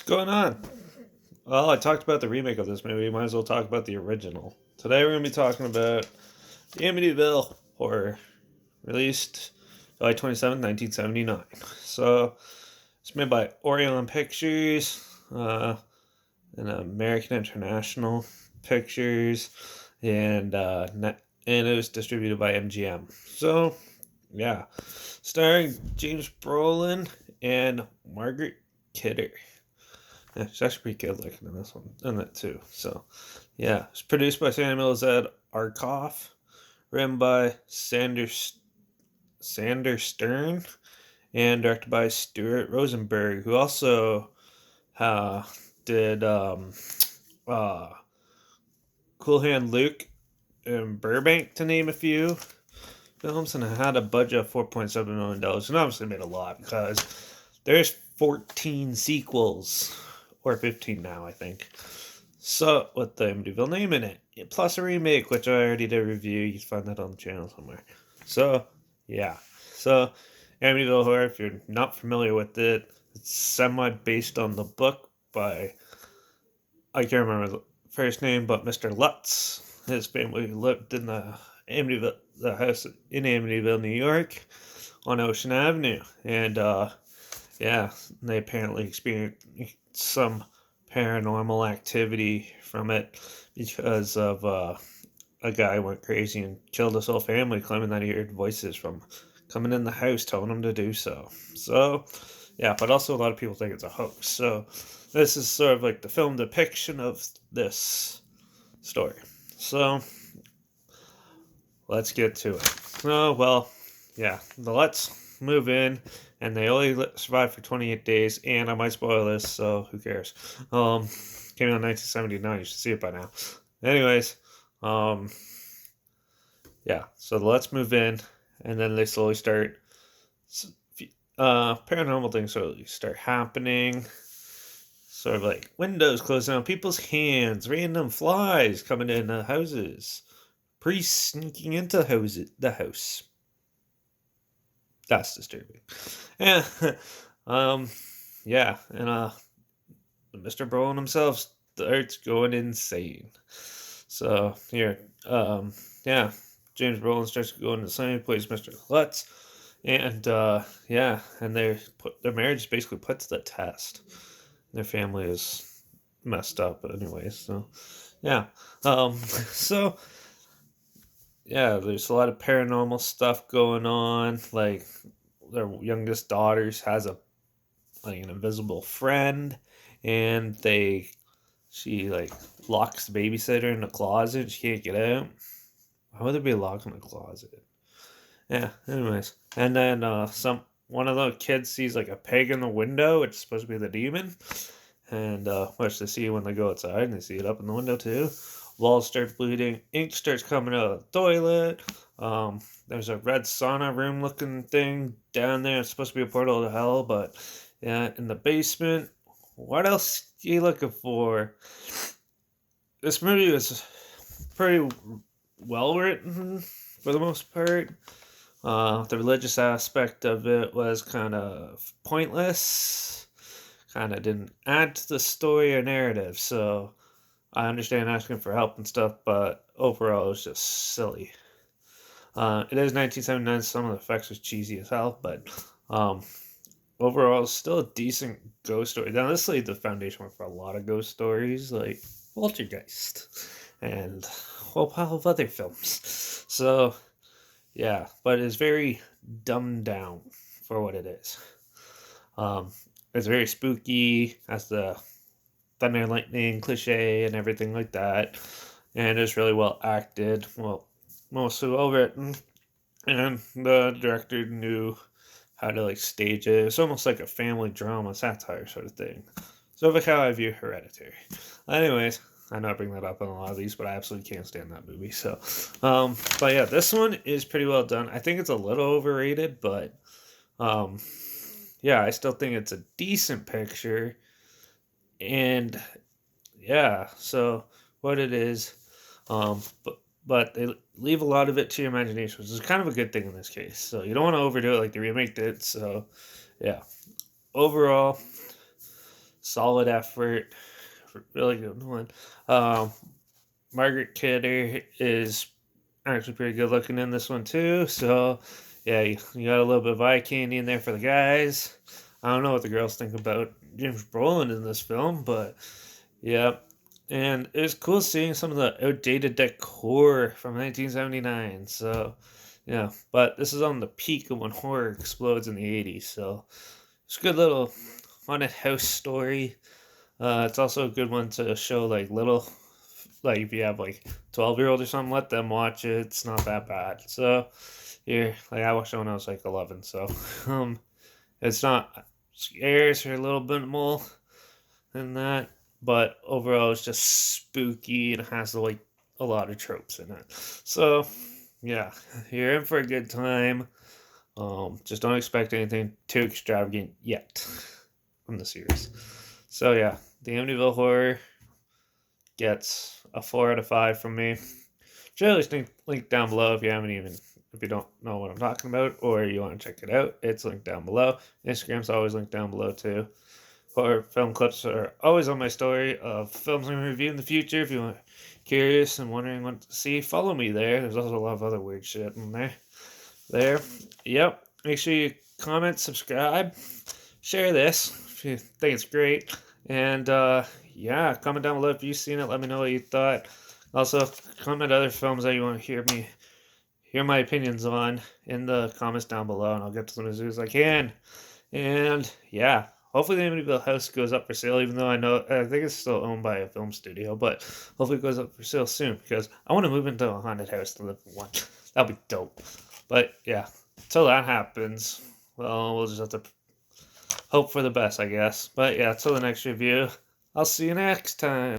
going on? Well, I talked about the remake of this movie. Might as well talk about the original. Today we're going to be talking about the Amityville horror, released July 27th, 1979. So, it's made by Orion Pictures, and American International Pictures, and it was distributed by MGM. So, yeah. Starring James Brolin and Margaret Kidder. Yeah, she's actually pretty good looking in this one, in it too. So, yeah, it's produced by Samuel Z. Arkoff, written by Sander Stern, and directed by Stuart Rosenberg, who also uh, did uh, Cool Hand Luke and Burbank, to name a few films, and it had a budget of $4.7 million, and obviously made a lot because there's 14 sequels, or 15 now, I think. So, with the Amityville name in it, plus a remake, which I already did a review. You can find that on the channel somewhere. So, yeah. So, Amityville Horror, if you're not familiar with it, it's semi based on the book by, I can't remember the first name, but Mr. Lutz. His family lived in the house in Amityville, New York, on Ocean Avenue, and yeah, they apparently experienced some paranormal activity from it because of a guy went crazy and killed his whole family, claiming that he heard voices from coming in the house telling him to do so. So, yeah, but also a lot of people think it's a hoax. So, this is sort of like the film depiction of this story. So, let's get to it. Oh, well, yeah, let's move in, and they only survived for 28 days, and I might spoil this, so who cares? Came out in 1979, you should see it by now. Anyways, yeah, so let's move in, and then they slowly start, paranormal things slowly start happening, sort of like windows closing on people's hands, random flies coming in the houses, priests sneaking into the house. That's disturbing. Yeah. Yeah, and Mr. Brolin himself starts going insane. So here, yeah, James Brolin starts going insane, plays Mr. Lutz, and yeah, and their marriage is basically put to the test. Their family is messed up, but anyways, so yeah, so yeah, there's a lot of paranormal stuff going on. Like their youngest daughter has an invisible friend, and she like locks the babysitter in the closet. And she can't get out. Why would there be a lock in the closet? Yeah. Anyways, and then one of the kids sees like a peg in the window, which is supposed to be the demon. And which they see when they go outside, and they see it up in the window too. Walls start bleeding, ink starts coming out of the toilet. There's a red sauna room looking thing down there. It's supposed to be a portal to hell, but yeah, in the basement. What else are you looking for? This movie was pretty well written for the most part. The religious aspect of it was kind of pointless. Kind of didn't add to the story or narrative, so I understand asking for help and stuff, but overall it was just silly. It is 1979, some of the effects was cheesy as hell, but overall it's still a decent ghost story. Now this laid the foundation for a lot of ghost stories, like Poltergeist, and a whole pile of other films. So, yeah, but it's very dumbed down for what it is. It's very spooky, has the thunder and lightning cliche and everything like that, and it's really well acted, well, mostly well written, and the director knew how to like stage it. It's almost like a family drama satire sort of thing, sort of like how I view Hereditary. Anyways, I know I bring that up on a lot of these, but I absolutely can't stand that movie. So, but yeah, this one is pretty well done. I think it's a little overrated, but yeah, I still think it's a decent picture. And yeah, so what it is, but they leave a lot of it to your imagination, which is kind of a good thing in this case. So you don't want to overdo it like the remake did. So yeah, overall, solid effort, really good one. Um, Margaret Kidder is actually pretty good looking in this one too. So yeah, you got a little bit of eye candy in there for the guys. I don't know what the girls think about James Brolin in this film, but yeah. And it was cool seeing some of the outdated decor from 1979. So yeah, but this is on the peak of when horror explodes in the 80s. So it's a good little haunted house story. It's also a good one to show like little, like if you have like 12-year-old or something, let them watch it. It's not that bad. So here, like I watched it when I was like 11. So um, it's not scares are a little bit more than that, but overall it's just spooky and it has like a lot of tropes in it. So yeah, you're in for a good time. Just don't expect anything too extravagant yet from the series. So yeah, the Amityville Horror gets a 4 out of 5 from me. Share link down below if you don't know what I'm talking about or you want to check it out. It's linked down below. Instagram's always linked down below too. Horror film clips are always on my story of films I'm gonna review in the future. If you're curious and wondering what to see, follow me there. There's also a lot of other weird shit in there. There. Yep. Make sure you comment, subscribe, share this if you think it's great. And yeah, comment down below if you've seen it. Let me know what you thought. Also, comment other films that you want to hear my opinions on in the comments down below, and I'll get to them as soon as I can. And yeah, hopefully the Amityville house goes up for sale. Even though I think it's still owned by a film studio, but hopefully it goes up for sale soon because I want to move into a haunted house to live in one. That'd be dope. But yeah, until that happens, well, we'll just have to hope for the best, I guess. But yeah, till the next review, I'll see you next time.